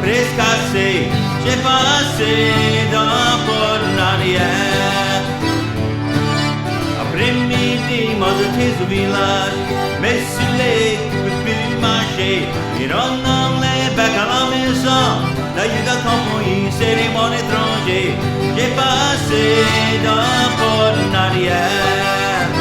presque j'ai passé dans Port arrière. Après-midi, moi j'étais au village, mais si les ne plus marcher, ils rentrent les becs à la maison. Là, il y a compagnie, c'est des bons étrangers. J'ai passé dans Port arrière.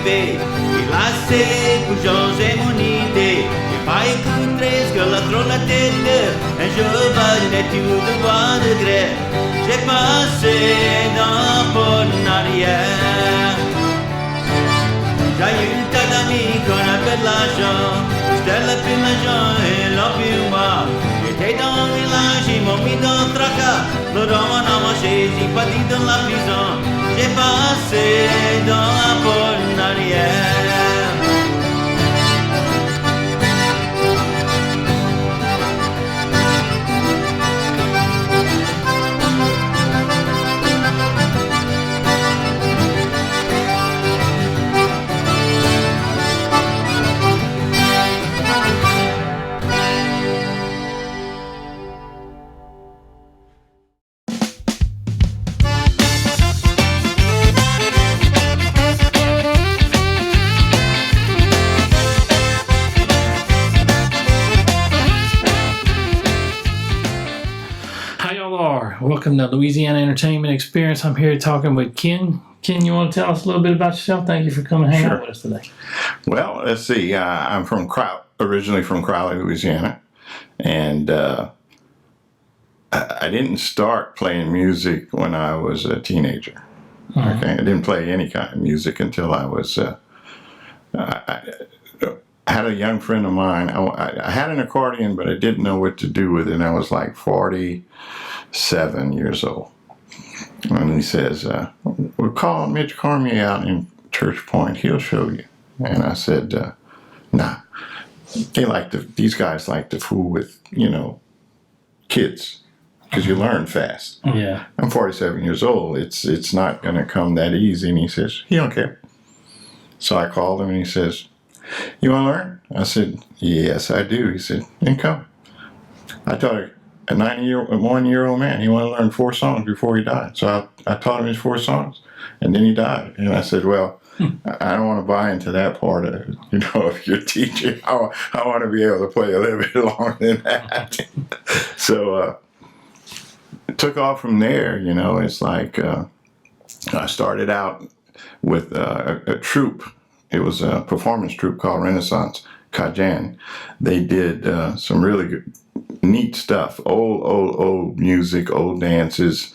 Il a ses couchons et mon idée. Il va écouter ce que la trône a tête. Un jour va tout devant de gré. J'ai passé dans Port arrière. J'ai eu un tas d'amis qu'on appelle l'argent. C'était la plus l'argent et l'on plus moi. J'étais dans le village, ils m'ont mis dans le tracas. Le roman a marché, j'ai pas dit dans la prison. J'ai passé dans la Port arrière. Welcome to Louisiana Entertainment eXperience. I'm here talking with Ken. Ken, you want to tell us a little bit about yourself? Thank you for coming hang out with us today. Well, let's see. I'm from originally from Creole, Louisiana, and I didn't start playing music when I was a teenager. Okay, I didn't play any kind of music until I was. I had a young friend of mine. I had an accordion, but I didn't know what to do with it. And I was like 47 years old. And he says, we'll call Mitch Cormier out in Church Point. He'll show you. And I said, nah. These guys like to fool with, kids. Because you learn fast. Yeah. I'm 47 years old. It's not going to come that easy. And he says, he don't care. So I called him and he says, you want to learn? I said, yes, I do. He said, then come. I taught a 91-year-old man. He wanted to learn 4 songs before he died. So I taught him his 4 songs, and then he died. And I said, well, I don't want to buy into that part of it. If you're teaching, I want to be able to play a little bit longer than that. So it took off from there. It's like I started out with a troupe. It was a performance troupe called Renaissance Cajun. They did some really good, neat stuff, old music, old dances,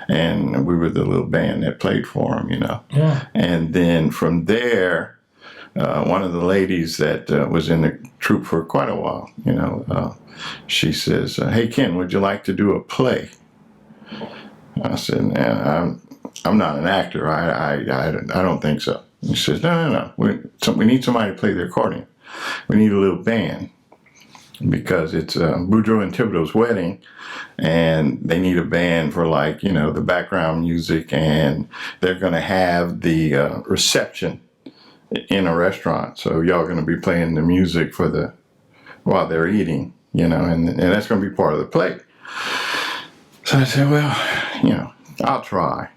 and we were the little band that played for them, Yeah. And then from there, one of the ladies that was in the troupe for quite a while, she says, hey, Ken, would you like to do a play? I said, I'm not an actor. I don't think so. He says, no. We need somebody to play the accordion. We need a little band because it's Boudreaux and Thibodeau's wedding, and they need a band for the background music, and they're going to have the reception in a restaurant. So y'all going to be playing the music while they're eating, and that's going to be part of the play. So I said, well, I'll try.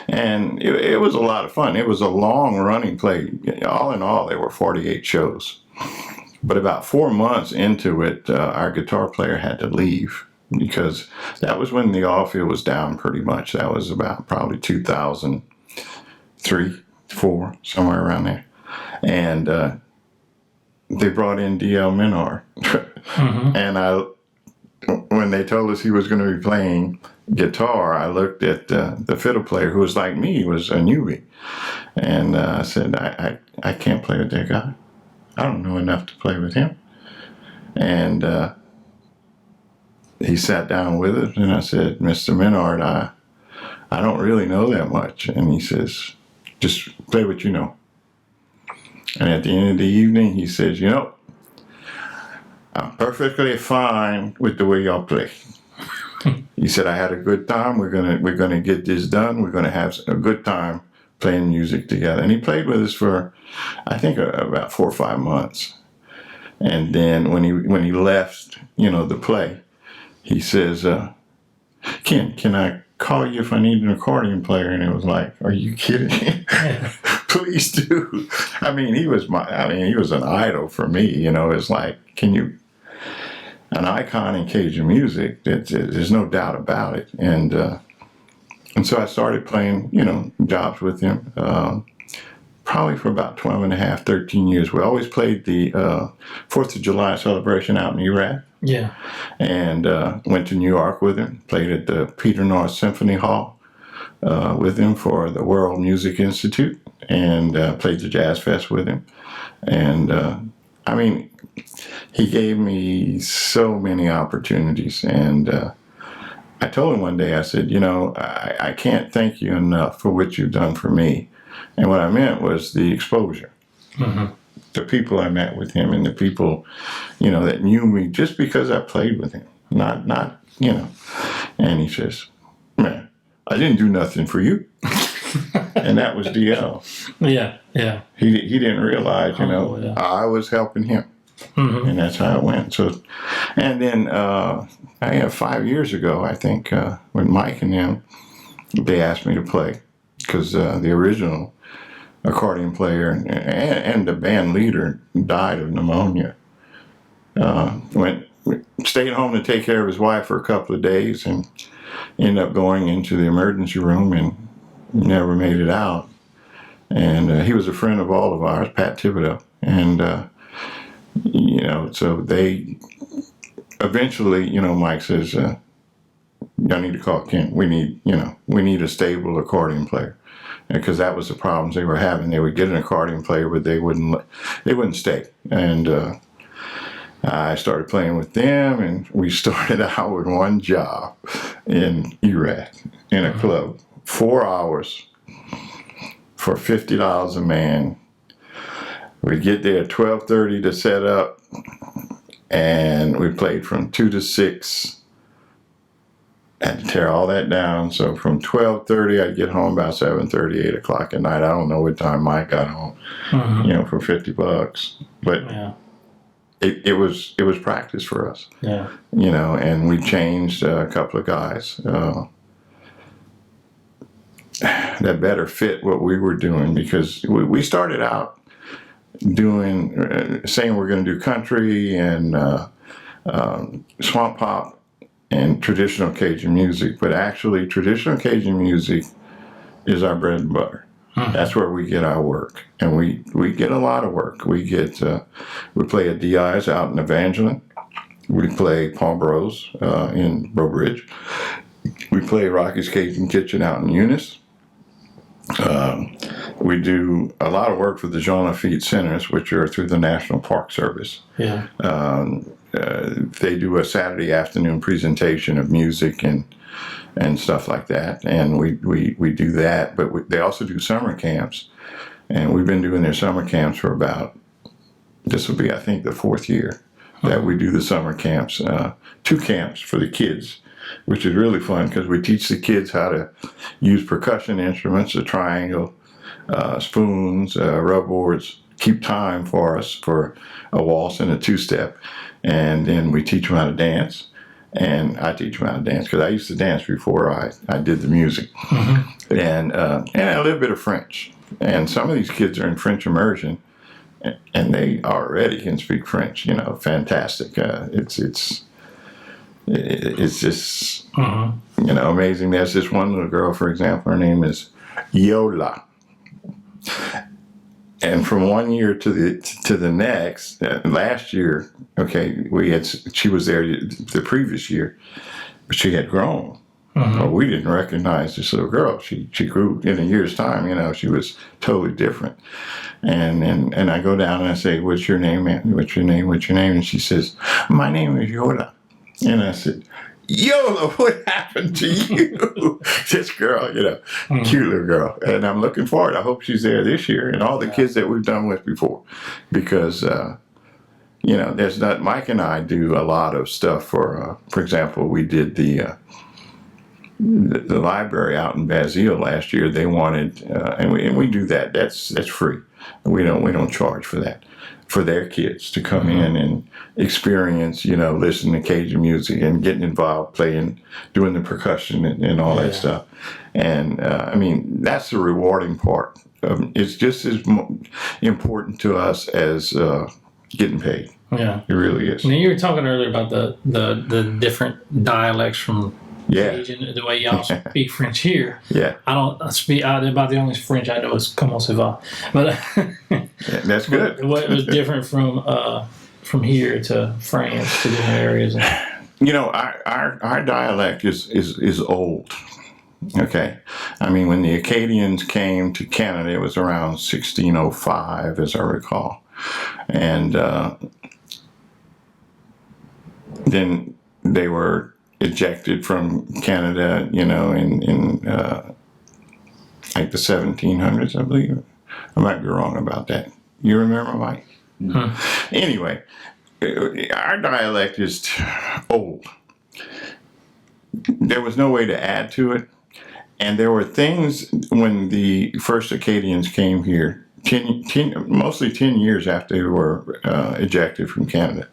And it was a lot of fun. It was a long running play. All in all, there were 48 shows. But about 4 months into it, our guitar player had to leave because that was when the oil field was down pretty much. That was about probably 2003, 4, somewhere around there. And they brought in D.L. Menard. And when they told us he was going to be playing guitar, I looked at the fiddle player, who was like me, was a newbie, and I said, I can't play with that guy. I don't know enough to play with him. And he sat down with us, and I said, Mr. Menard, I don't really know that much. And he says, just play what you know. And at the end of the evening, he says, you know, I'm perfectly fine with the way y'all play. He said, I had a good time. We're gonna get this done. We're gonna have a good time playing music together. And he played with us for, I think, about 4 or 5 months. And then when he left, you know, the play, he says, Ken, can I call you if I need an accordion player? And it was like, are you kidding me? Please do. I mean, he was an idol for me. You know, it's like, an icon in Cajun music. There's no doubt about it. And so I started playing, you know, jobs with him. Probably for about 12 and a half, 13 years. We always played the 4th of July celebration out in Iraq. Yeah. And went to New York with him, played at the Peter North Symphony Hall with him for the World Music Institute, and played the Jazz Fest with him. And I mean, he gave me so many opportunities. And I told him one day, I said, you know, I can't thank you enough for what you've done for me. And what I meant was the exposure. Mm-hmm. The people I met with him, and the people, you know, that knew me just because I played with him. Not, you know. And he says, man, I didn't do nothing for you. And that was DL. Yeah, yeah. He didn't realize, you know, yeah. I was helping him. Mm-hmm. And that's how it went. So, and then I have 5 years ago, I think, when Mike and them, they asked me to play, because the original accordion player and the band leader died of pneumonia. Stayed home to take care of his wife for a couple of days, and ended up going into the emergency room and never made it out. And he was a friend of all of ours, Pat Thibodeau. And, you know, so they eventually, you know, Mike says, y'all need to call Ken. We need a stable accordion player. Because that was the problems they were having. They would get an accordion player, but they wouldn't stay. And I started playing with them, and we started out with one job in Iraq in a club, 4 hours for $50 a man. We'd get there at 12:30 to set up, and we played from 2 to 6. Had to tear all that down. So from 12:30, I'd get home about 7:30, 8 o'clock at night. I don't know what time Mike got home, you know, for $50. But yeah. it was practice for us. Yeah. You know, and we changed a couple of guys that better fit what we were doing, because we started out doing, saying we're going to do country and swamp pop and traditional Cajun music, but actually traditional Cajun music is our bread and butter. That's where we get our work, and we get a lot of work. We play at DI's out in Evangeline. We play Paul Bros in Breaux Bridge. We play Rocky's Cajun Kitchen out in Eunice. We do a lot of work for the Jean Lafitte Centers, which are through the National Park Service. Yeah. They do a Saturday afternoon presentation of music and stuff like that, and we do that. But they also do summer camps, and we've been doing their summer camps for this will be, I think, the 4th year that we do the summer camps. 2 camps for the kids, which is really fun, because we teach the kids how to use percussion instruments, a triangle, spoons, rubboards, keep time for us for a waltz and a 2-step. And then we teach them how to dance. And I teach them how to dance, because I used to dance before I did the music. Mm-hmm. And a little bit of French. And some of these kids are in French immersion, and they already can speak French, you know, fantastic. It's just, you know, amazing. There's this one little girl, for example, her name is Yola. And from one year to the next, last year, okay, she was there the previous year, but she had grown. But we didn't recognize this little girl. She grew in a year's time. You know, she was totally different. And I go down and I say, "What's your name, man? What's your name? What's your name?" And she says, "My name is Yola." And I said, Yola, what happened to you? This girl, cute little girl. And I'm looking forward. I hope she's there this year, and all the kids that we've done with before. Because, there's not, Mike and I do a lot of stuff for example, we did the library out in Basile last year. They wanted, and we do that. That's free. We don't charge for that, for their kids to come in and experience, listen to Cajun music and getting involved, playing, doing the percussion and all that stuff. And that's the rewarding part. It's just as important to us as getting paid. Yeah, it really is. Now, you were talking earlier about the different dialects from Cajun, the way y'all speak French here. Yeah, I don't speak. About the only French I know is "Comment ça va," but that's good. What was different from here to France to different areas? Our dialect is old. Okay, when the Acadians came to Canada, it was around 1605, as I recall, and then they were ejected from Canada, in like the 1700s, I believe. I might be wrong about that. You remember, Mike? Anyway, our dialect is old. There was no way to add to it. And there were things when the first Acadians came here, mostly 10 years after they were ejected from Canada,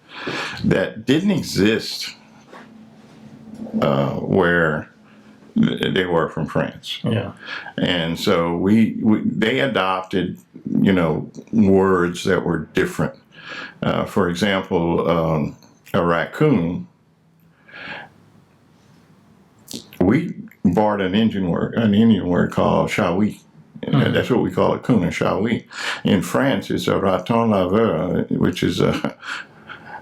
that didn't exist where they were from France. Yeah. And so they adopted, words that were different. For example, a raccoon, we borrowed an Indian word called chaoui. That's what we call a coon, a chaoui. In France, it's a raton laveur, which is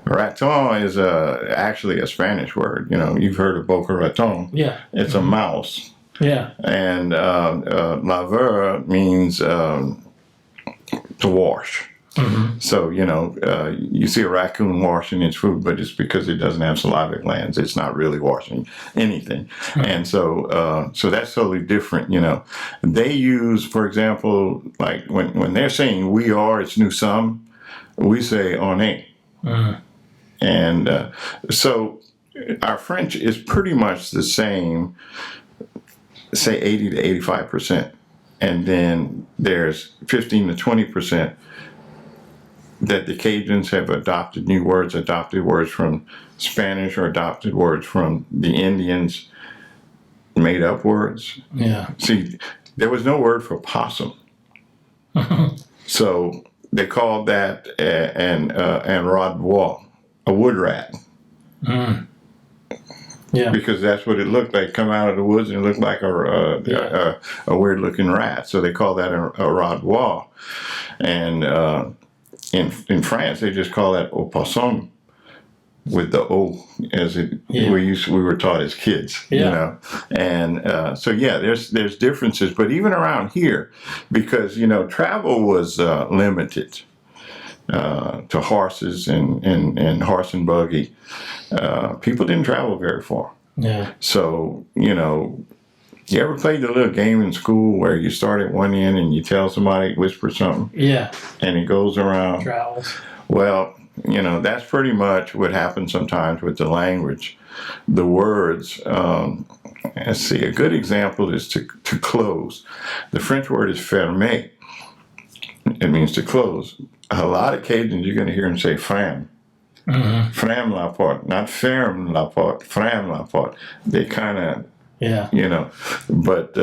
raton is actually a Spanish word. You've heard of Boca Raton. Yeah. It's a mouse. Yeah. And laveur means to wash. Mm-hmm. So, you see a raccoon washing its food, but it's because it doesn't have salivary glands. It's not really washing anything. Mm-hmm. And so that's totally different, They use, for example, like when they're saying we are, it's nous sommes, we say on est. Mm-hmm. And so our French is pretty much the same, say 80 to 85%. And then there's 15 to 20% that the Cajuns have adopted new words, adopted words from Spanish, or adopted words from the Indians, made up words. Yeah. See, there was no word for possum. So they called that an rodbois, a wood rat. Mm. Yeah. Because that's what it looked like, come out of the woods and it looked like a weird looking rat. So they call that a rodbois. And in France, they just call that au possum, with the O, as we were taught as kids, And there's differences. But even around here, because travel was limited to horses and horse and buggy, people didn't travel very far. Yeah. So you ever played the little game in school where you start at one end and you tell somebody, whisper something? Yeah. And it goes around. Travels. Well, that's pretty much what happens sometimes with the language. The words, let's see, a good example is to close. The French word is fermer. It means to close. A lot of Cajuns, you're going to hear them say fram. Mm-hmm. Fram la porte, not ferme la porte, fram la porte. They kind of, but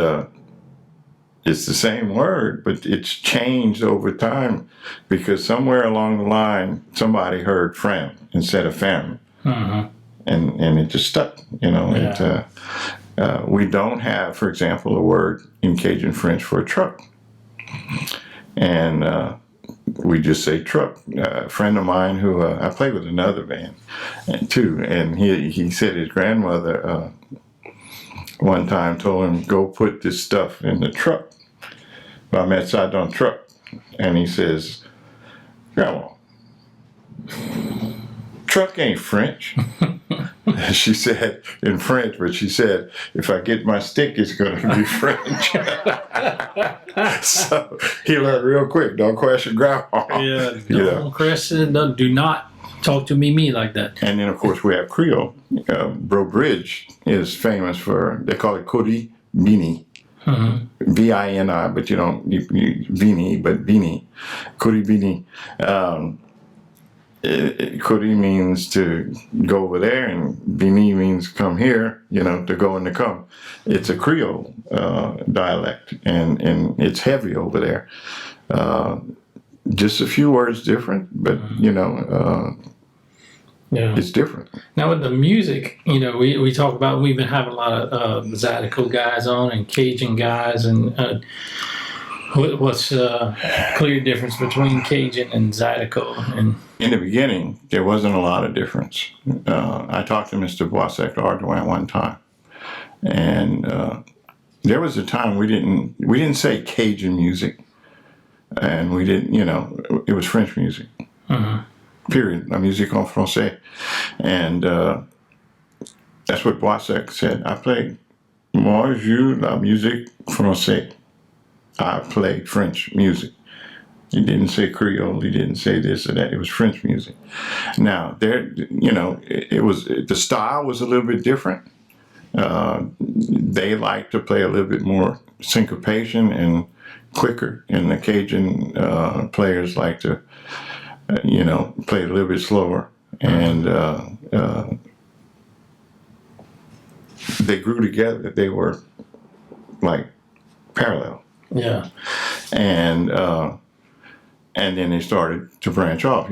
it's the same word, but it's changed over time because somewhere along the line, somebody heard fram instead of femme. Mm-hmm. And it just stuck, Yeah. We don't have, for example, a word in Cajun French for a truck. And we just say truck. A friend of mine who I play with another band too, and he said his grandmother one time told him, go put this stuff in the truck. I met ça dans truck, and he says, Grandma, truck ain't French. She said in French, but she said, if I get my stick, it's going to be French. So he learned real quick. Don't question grandma. Yeah, don't question. Do not talk to me like that. And then, of course, we have Creole. Bro Bridge is famous for, they call it Kodi Bini. V-I-N-I, but you don't, Vini, but Bini. Kodi Bini. Kodi means to go over there, and Bini means come here, to go and to come. It's a Creole dialect, and it's heavy over there. Just a few words different, but, it's different. Now with the music, we talk about, we've been having a lot of Zydeco guys on and Cajun guys, and what's clear difference between Cajun and Zydeco? And in the beginning, there wasn't a lot of difference. I talked to Mr. Boisek Ardouin one time, and there was a time we didn't say Cajun music, and we didn't, it was French music. Period. La musique en français. And that's what Boisek said. I play, moi joue la musique française. I played French music. He didn't say Creole. He didn't say this or that. It was French music. Now, the style was a little bit different. They like to play a little bit more syncopation and quicker, and the Cajun players like to play a little bit slower, and they grew together. They were like parallel. Yeah. And then they started to branch off.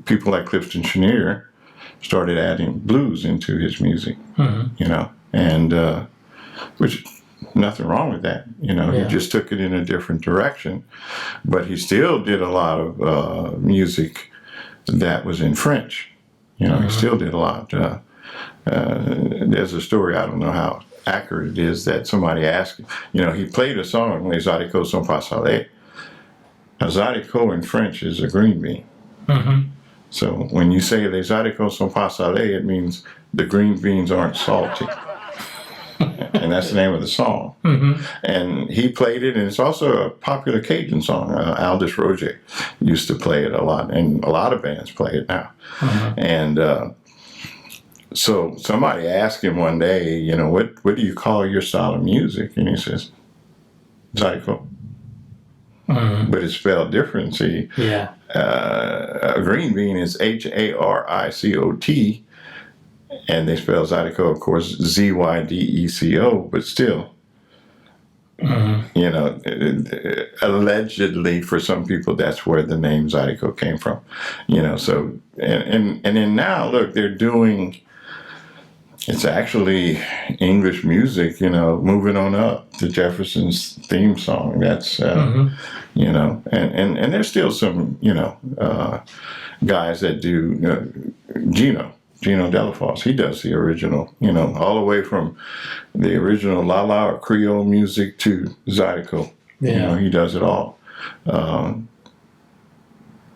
People like Clifton Chenier started adding blues into his music. And which. Nothing wrong with that. He just took it in a different direction, but he still did a lot of music that was in French. He still did a lot. There's a story, I don't know how accurate it is, that somebody asked, he played a song, Les Zydeco sont pas salés. A Zydeco in French is a green bean. So when you say Les Zydeco sont pas salés, it means the green beans aren't salty. And that's the name of the song. And he played it, and it's also a popular Cajun song. Aldous Roger used to play it a lot, and a lot of bands play it now. And so somebody asked him one day, what do you call your style of music? And he says, Zydeco. But it's spelled different. See, a green bean is Haricot. And they spell Zydeco, of course, Zydeco, but still, allegedly for some people, that's where the name Zydeco came from. So, and then now, look, they're doing, it's actually English music, moving on up to Jefferson's theme song. That's, and there's still some, guys that do, Gino Delafosse, he does the original, all the way from the original La La or Creole music to Zydeco. He does it all.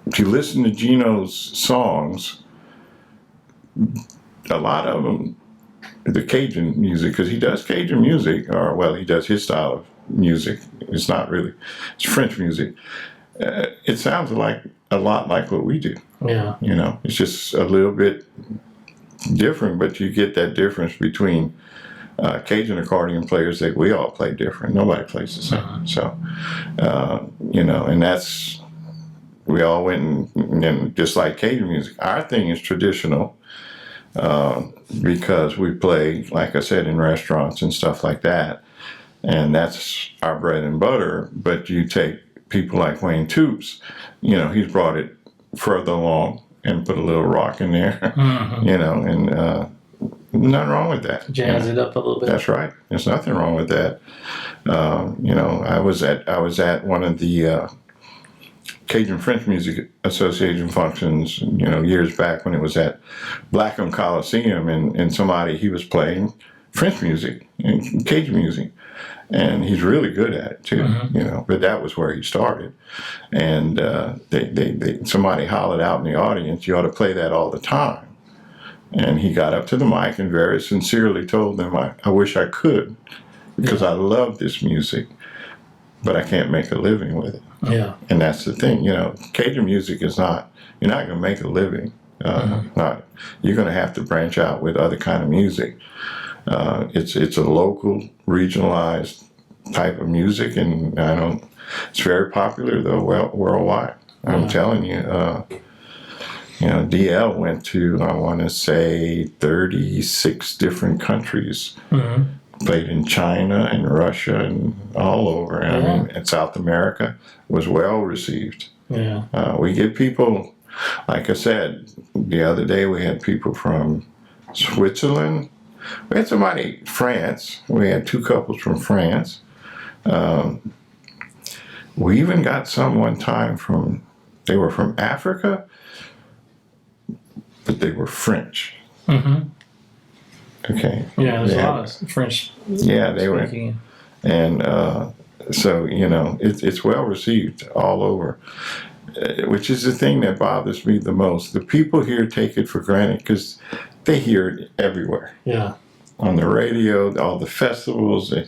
If you listen to Gino's songs, a lot of them, the Cajun music, because he does Cajun music, he does his style of music. It's not really, it's French music. It sounds a lot like what we do. It's just a little bit different, but you get that difference between Cajun accordion players that we all play different. Nobody plays the same. So, and that's, we all went and just like Cajun music. Our thing is traditional because we play, like I said, in restaurants and stuff like that. And that's our bread and butter. But you take people like Wayne Toops, he's brought it further along and put a little rock in there, and nothing wrong with that. Jazz it up a little bit. That's right. There's nothing wrong with that. I was at one of the Cajun French Music Association functions, years back when it was at Blackham Coliseum, and he was playing French music and Cajun music. And he's really good at it too, but that was where he started. And somebody hollered out in the audience, you ought to play that all the time. And he got up to the mic and very sincerely told them, I wish I could, because I love this music, but I can't make a living with it. Yeah. And that's the thing, Cajun music is not, you're not going to make a living. You're going to have to branch out with other kind of music. It's a local, regionalized type of music, and it's very popular though, worldwide. I'm telling you, DL went to, I want to say, 36 different countries. Played in China and Russia and all over. And South America was well received. Yeah. We get people, like I said, the other day we had people from Switzerland. We had somebody France. We had 2 couples from France. We even got some one time they were from Africa, but they were French. Okay. Yeah, there's a lot of French. Yeah, they were. And so, it's well received all over, which is the thing that bothers me the most. The people here take it for granted because they hear it everywhere. Yeah. On the radio, all the festivals, I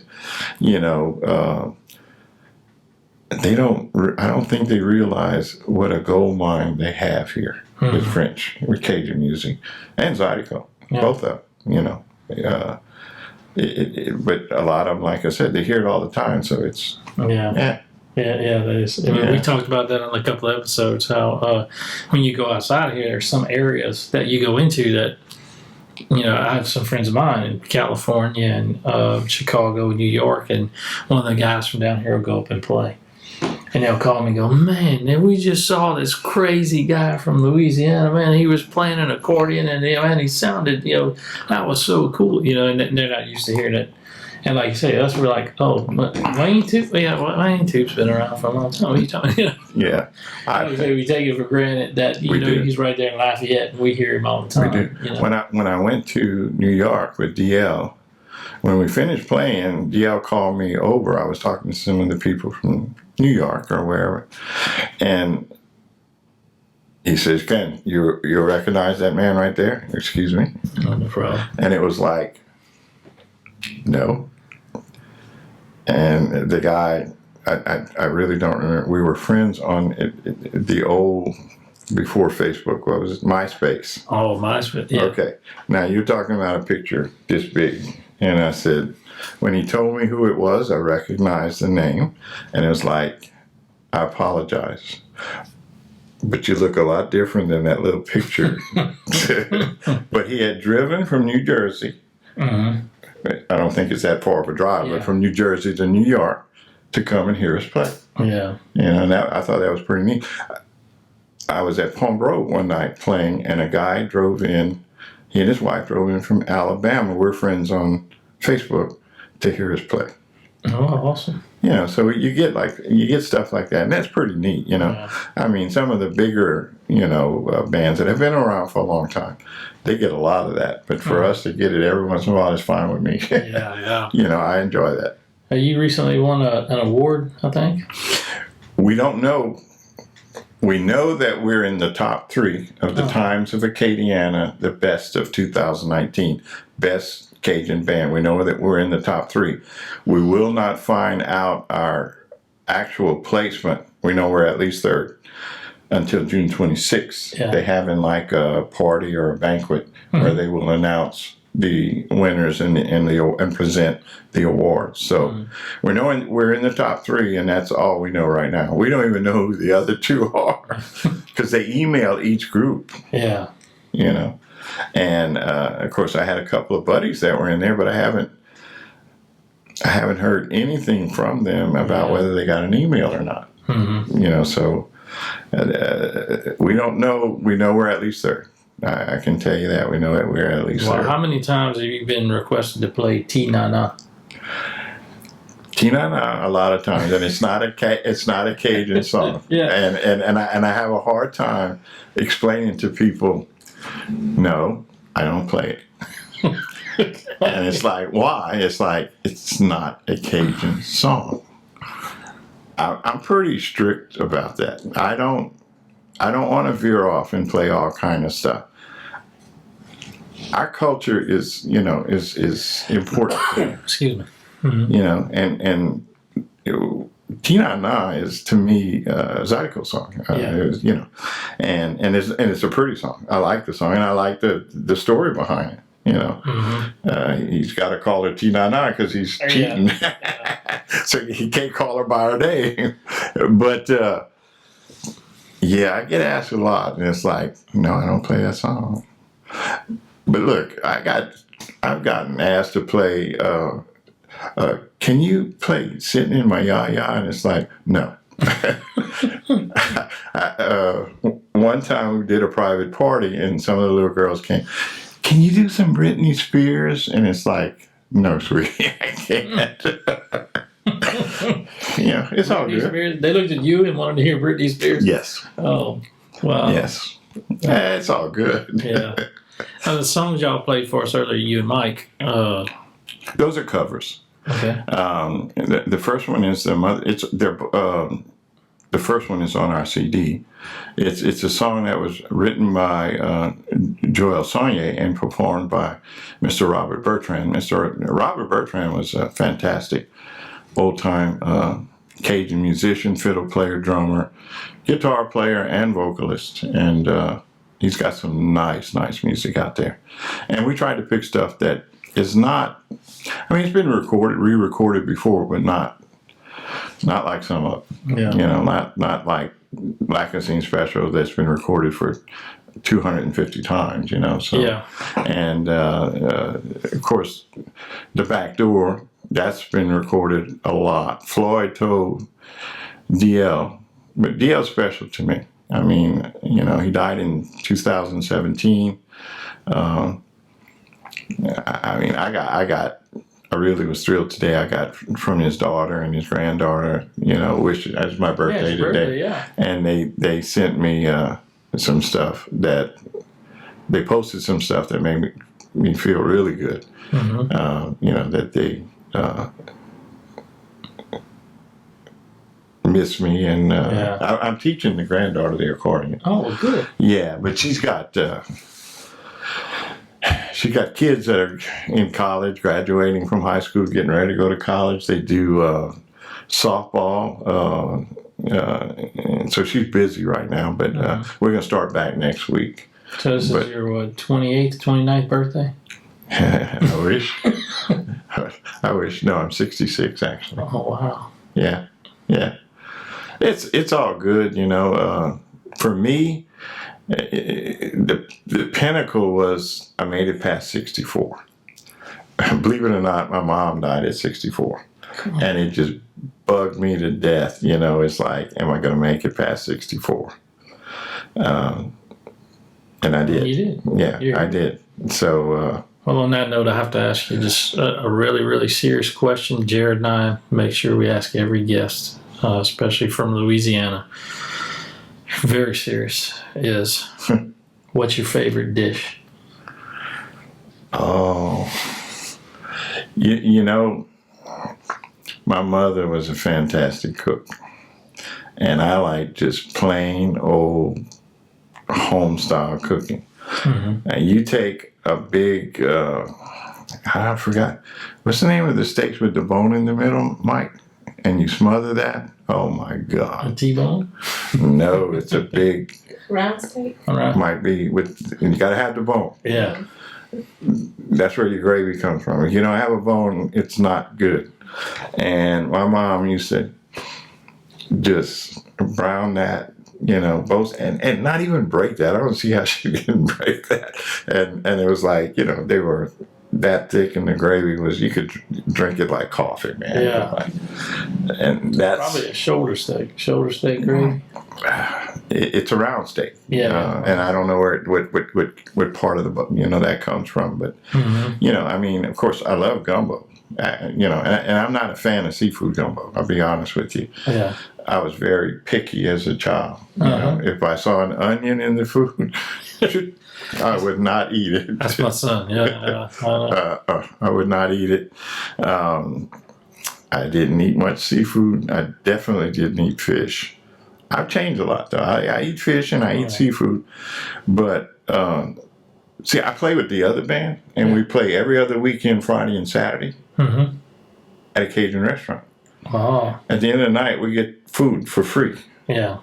don't think they realize what a gold mine they have here with French, with Cajun music, and Zydeco, both of them, but a lot of them, like I said, they hear it all the time, so it's that is. We talked about that on a couple of episodes. How when you go outside of here, there's some areas that you go into that, I have some friends of mine in California and Chicago, New York, and one of the guys from down here will go up and play. And they'll call me and go, man, we just saw this crazy guy from Louisiana, man. He was playing an accordion and, he sounded, that was so cool, and they're not used to hearing it. And like you say, us, we're like, oh, Wayne Tube? Yeah, Wayne Tube's been around for a long time. What are you talking about? Yeah. We take it for granted that, he's right there in Lafayette and we hear him all the time. We do. When I went to New York with DL, when we finished playing, DL called me over. I was talking to some of the people from New York or wherever, and he says, Ken, you recognize that man right there? Excuse me? No problem. And it was like, no. And the guy, I really don't remember. We were friends on the old, before Facebook, what was it? MySpace. Oh, MySpace, yeah. Okay. Now you're talking about a picture this big. And I said, when he told me who it was, I recognized the name. And it was like, I apologize, but you look a lot different than that little picture. But he had driven from New Jersey. I don't think it's that far of a drive, but from New Jersey to New York to come and hear us play. Yeah. And I thought that was pretty neat. I was at Palm Grove one night playing, and a guy drove in. He and his wife drove in from Alabama. We're friends on Facebook to hear us play. Oh, awesome. So you get stuff like that, and that's pretty neat, Yeah. I mean, some of the bigger, bands that have been around for a long time, they get a lot of that. But for us to get it every once in a while is fine with me. Yeah. I enjoy that. You recently won an award, I think? We don't know. We know that we're in the top 3 of the Times of Acadiana, the best of 2019. Best Cajun band. We know that we're in the top 3. We will not find out our actual placement. We know we're at least 3rd until June 26th. Yeah. They having like a party or a banquet where they will announce the winners and present the awards. So we're in the top 3, and that's all we know right now. We don't even know who the other 2 are because they email each group. Yeah. And of course, I had a couple of buddies that were in there, but I haven't heard anything from them about whether they got an email or not. So we don't know. We know we're at least 3rd. I can tell you that. We know that we're at least 3rd. How many times have you been requested to play T-Na-Na? T-Na-Na, a lot of times, and it's not a Cajun song. And I have a hard time explaining to people, no, I don't play it. And it's like, why? It's like, it's not a Cajun song. I'm pretty strict about that. I don't want to veer off and play all kind of stuff. our culture is, you know, is important. Excuse me. You know, and Tina Na is to me a Zydeco song. You know, and it's a pretty song. I like the song, and I like the story behind it. You know, he's got to call her Tina Na because he's cheating, so he can't call her by her name. But yeah, I get asked a lot, and it's like, no, I don't play that song. But look, I've gotten asked to play. Can you play "Sitting in My Ya-Ya"? And it's like, no. One time we did a private party, and some of the little girls came. Can you do some Britney Spears? And it's like, no, sweetie, I can't. Yeah, it's all good. Spears, they looked at you and wanted to hear Britney Spears? Yes. Oh, wow. Yes. It's all good. Yeah. The songs y'all played for us earlier, you and Mike. Those are covers. Okay. The first one is the first one is on our CD. It's a song that was written by Joel Saunier and performed by Mr. Robert Bertrand. Mr. Robert Bertrand was a fantastic old-time Cajun musician, fiddle player, drummer, guitar player, and vocalist. And he's got some nice music out there. And we tried to pick stuff that is not, I mean, it's been re-recorded before, but not like some of them. Yeah. You know, not like Black and Scene Special that's been recorded for 250 times, you know. So, yeah. And of course, The Back Door, that's been recorded a lot. Floyd told DL, but DL's special to me. I mean, you know, he died in 2017. I really was thrilled today. I got from his daughter and his granddaughter, you know, wish it was my birthday today. And they sent me some stuff that they posted some stuff that made me feel really good. You know, that they miss me, and I'm teaching the granddaughter the accordion. Oh, good. Yeah, but she's got kids that are in college, graduating from high school, getting ready to go to college. They do softball, and so she's busy right now. But we're gonna start back next week. So this is your 28th, 29th birthday? I wish. I wish. No, I'm 66 actually. Oh wow. Yeah. It's all good, you know. For me, the pinnacle was I made it past 64. Believe it or not, my mom died at 64, and it just bugged me to death. You know, it's like, am I going to make it past 64? And I did. You did. Yeah, I did. So. Well, on that note, I have to ask you just a really, really serious question. Jared and I make sure we ask every guest, especially from Louisiana, very serious, is what's your favorite dish? Oh, you know, my mother was a fantastic cook, and I like just plain old home style cooking. And you take a big, I forgot, what's the name of the steaks with the bone in the middle, Mike? And you smother that? Oh my God. A T-bone? No, it's a big. Round steak? Might be, you gotta have the bone. Yeah. That's where your gravy comes from. If you don't have a bone, it's not good. And my mom used to just brown that, you know, both, and not even break that. I don't see how she didn't break that. And it was like, you know, they were that thick, and the gravy was, you could drink it like coffee, man. Yeah. And that's probably a shoulder steak gravy. It's a round steak. Yeah. And I don't know what part of the, you know, that comes from, but you know, I mean, of course, I love gumbo. You know, and I'm not a fan of seafood gumbo. I'll be honest with you. Yeah. I was very picky as a child. You know, if I saw an onion in the food, I would not eat it. That's my son. Yeah. I would not eat it. I didn't eat much seafood. I definitely didn't eat fish. I've changed a lot though. I eat fish and I eat seafood, but see, I play with the other band, and we play every other weekend, Friday and Saturday, at a Cajun restaurant. Oh. At the end of the night, we get food for free. Yeah.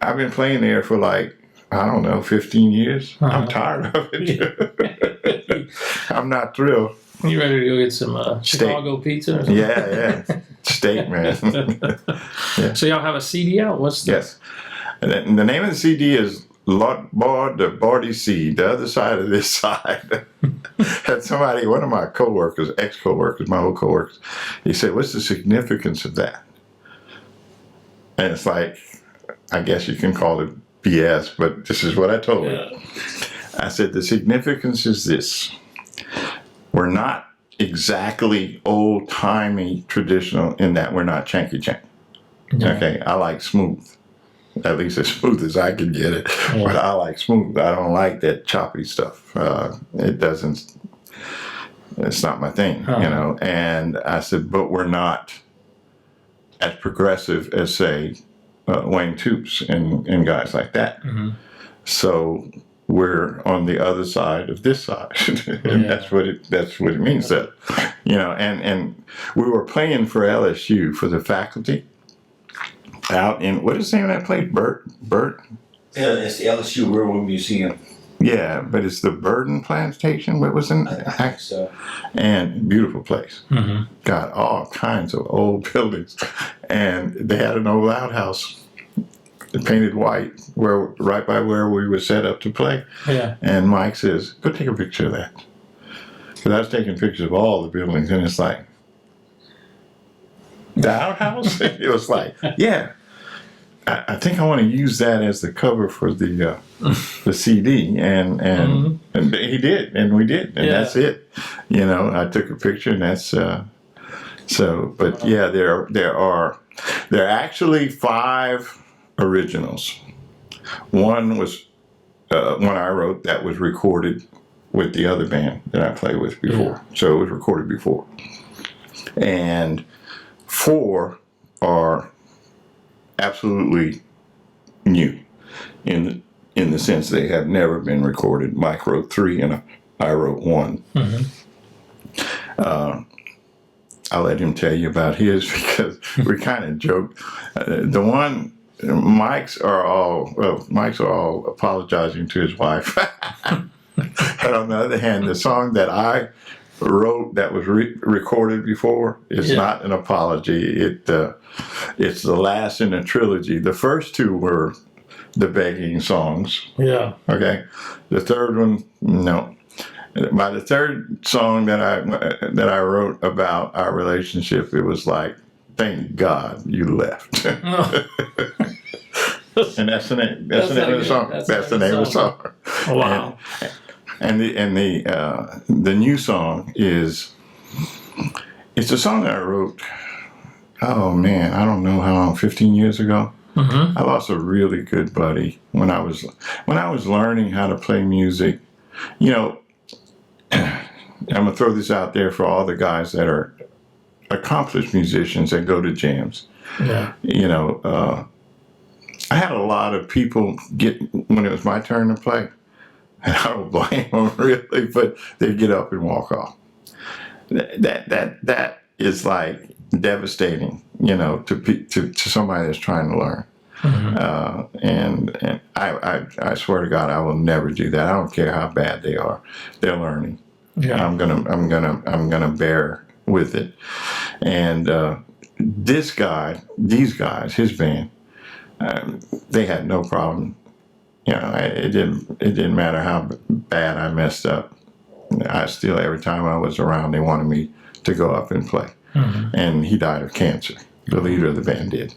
I've been playing there for like, I don't know, 15 years. I'm tired of it. I'm not thrilled. You ready to go get some Chicago pizza? Or something? Yeah. Steak, man. Yeah. So y'all have a CD out? What's the... Yes. And the name of the CD is L'autre bord de Bordeaux, the other side of this side. Had somebody, one of my coworkers, ex-coworkers, my old coworkers, he said, "What's the significance of that?" And it's like, I guess you can call it BS, but this is what I told him. I said, the significance is this. We're not exactly old-timey traditional in that we're not chanky-chank. No. Okay, I like smooth. At least as smooth as I can get it. Yeah. But I like smooth. I don't like that choppy stuff. It's not my thing, you know. And I said, but we're not as progressive as, say, Wayne Toops and guys like that. So we're on the other side of this side. And that's what it means. That, you know, and we were playing for LSU for the faculty. Out in, what is the name of that place? Burt? Yeah, it's the LSU Rural Museum. Yeah, but it's the Burden Plantation. What was in? I think so. And beautiful place. Got all kinds of old buildings, and they had an old outhouse painted white, right by where we were set up to play. Yeah. And Mike says, "Go take a picture of that," because I was taking pictures of all the buildings, and it's like, the outhouse? It was like, yeah. I think I want to use that as the cover for the CD, and he did, and we did, and that's it. You know, I took a picture, and that's so. But yeah, there are actually 5 originals. One was one I wrote that was recorded with the other band that I played with before, so it was recorded before, and 4 are absolutely new in the sense they have never been recorded. Mike wrote 3 and I wrote 1. I'll let him tell you about his because we kind of joked. The one, Mike's are all apologizing to his wife. And on the other hand, the song that I wrote that was recorded before is not an apology. It's the last in a trilogy. The first 2 were the begging songs. Yeah. Okay. The third one, no. By the third song that I wrote about our relationship, it was like, "Thank God you left." And that's the name. That's the name of the song. That's the name of the song. Oh, wow. And the new song is, it's a song that I wrote, oh man, I don't know how long, 15 years ago. I lost a really good buddy when I was learning how to play music. You know, I'm gonna throw this out there for all the guys that are accomplished musicians that go to jams. Yeah. You know, I had a lot of people when it was my turn to play. And I don't blame them really, but they get up and walk off. That is like devastating, you know, to somebody that's trying to learn. And I swear to God, I will never do that. I don't care how bad they are; they're learning. Yeah. I'm gonna bear with it. And these guys, his band, they had no problem. You know, it didn't matter how bad I messed up. I still, every time I was around, they wanted me to go up and play. And he died of cancer. The leader of the band did.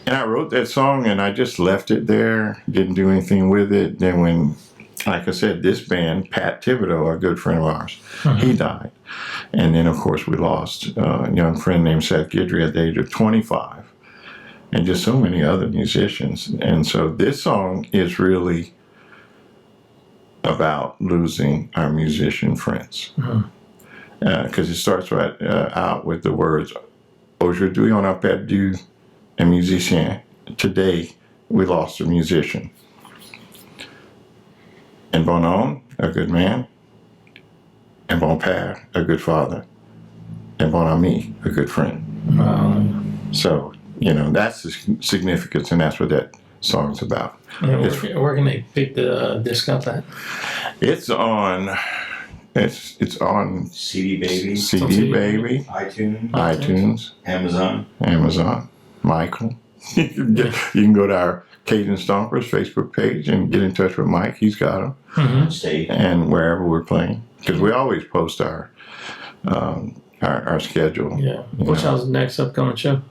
And I wrote that song, and I just left it there. Didn't do anything with it. Then when, like I said, this band, Pat Thibodeau, a good friend of ours, he died. And then, of course, we lost a young friend named Seth Guidry at the age of 25. And just so many other musicians. And so this song is really about losing our musician friends. Because it starts right out with the words, "Aujourd'hui on a perdu un musicien." Today we lost a musician. un bon homme, a good man, un bon père, a good father, un bon ami, a good friend. So, that's the significance, and that's what that song's about. Where can they pick the disc up at? It's on CD Baby, CD Baby, iTunes, Amazon, Michael. You can go to our Cajun Stomper's Facebook page and get in touch with Mike. He's got them. State, And wherever we're playing, because we always post our schedule. Yeah. What's y'all's next upcoming show?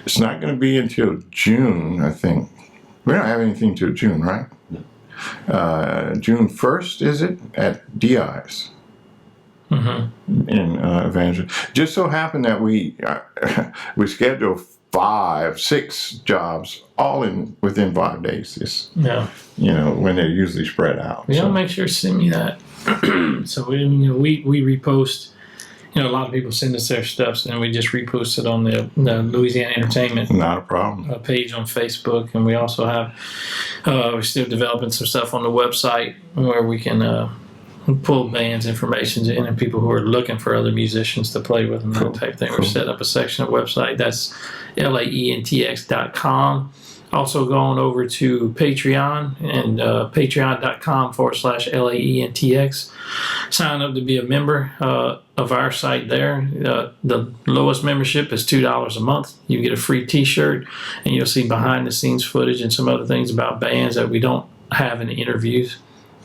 It's not going to be until June, I think. We don't have anything till June, right? June 1st, is it? At DI's. In Evangel. Just so happened that we scheduled 5-6 jobs all within 5 days. When they're usually spread out. Yeah, make sure to send me that. So we repost. A lot of people send us their stuff, and we just repost it on the Louisiana Entertainment Not a problem. Page on Facebook, and we also have we're still developing some stuff on the website where we can pull bands' information in and people who are looking for other musicians to play with and that type thing. We're set up a section of website that's laentx.com. Also going over to Patreon and patreon.com/laentx. Sign up to be a member of our site there. The lowest membership is $2 a month. You get a free t-shirt, and you'll see behind the scenes footage and some other things about bands that we don't have in the interviews.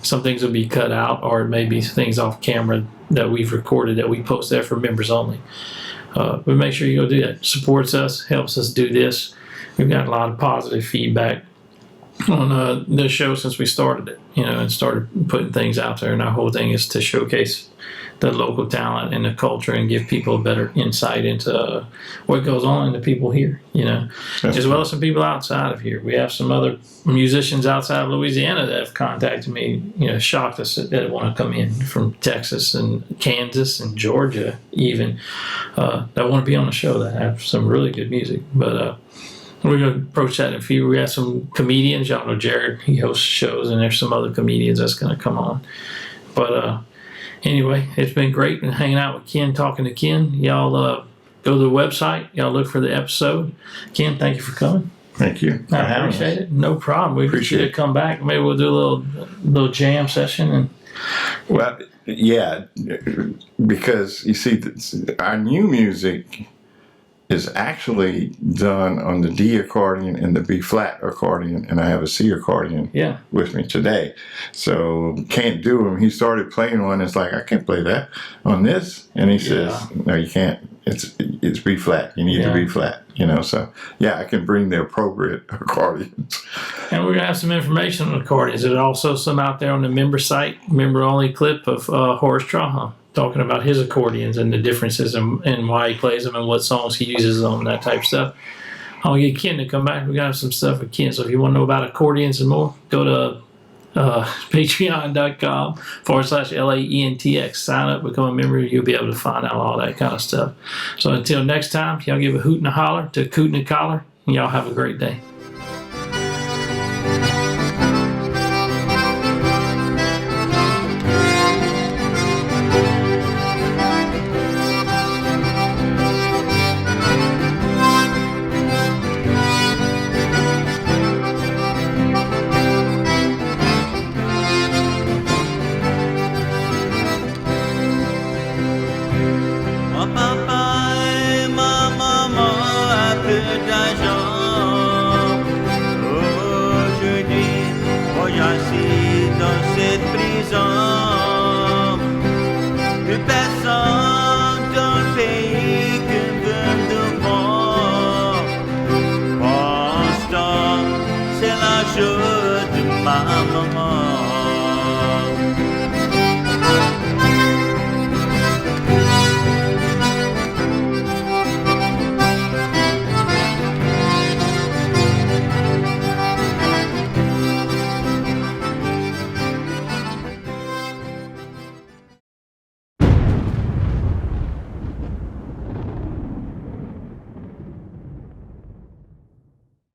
Some things will be cut out, or it may be things off camera that we've recorded that we post there for members only. But make sure you go do that. Supports us, helps us do this. We've got a lot of positive feedback on the show since we started it, and started putting things out there. And our whole thing is to showcase the local talent and the culture and give people a better insight into what goes on in the people here, as well as some people outside of here. We have some other musicians outside of Louisiana that have contacted me, shocked us that want to come in from Texas and Kansas and Georgia even, that want to be on the show that have some really good music. But we're going to approach that in a few. We have some comedians. Y'all know Jared. He hosts shows, and there's some other comedians that's going to come on. But anyway, it's been great and hanging out with Ken, talking to Ken. Y'all go to the website. Y'all look for the episode. Ken, thank you for coming. Thank you. I appreciate it. No problem. We appreciate it. Come back. Maybe we'll do a little jam session. Well, yeah, because you see, our new music is actually done on the D accordion and the B flat accordion, and I have a C accordion with me today. So can't do them. He started playing one. It's like, I can't play that on this, and he says, no, you can't. It's B flat. You need the B flat. So I can bring the appropriate accordions. And we're gonna have some information on accordions. There's also some out there on the member site, member only clip of Horace Traha talking about his accordions and the differences and why he plays them and what songs he uses them, that type of stuff. I'll get Ken to come back. We got some stuff with Ken. So if you want to know about accordions and more, go to patreon.com/laentx. Sign up, become a member. You'll be able to find out all that kind of stuff. So until next time, y'all give a hoot and a holler to Coot and a Collar, and y'all have a great day. Je de ma maman.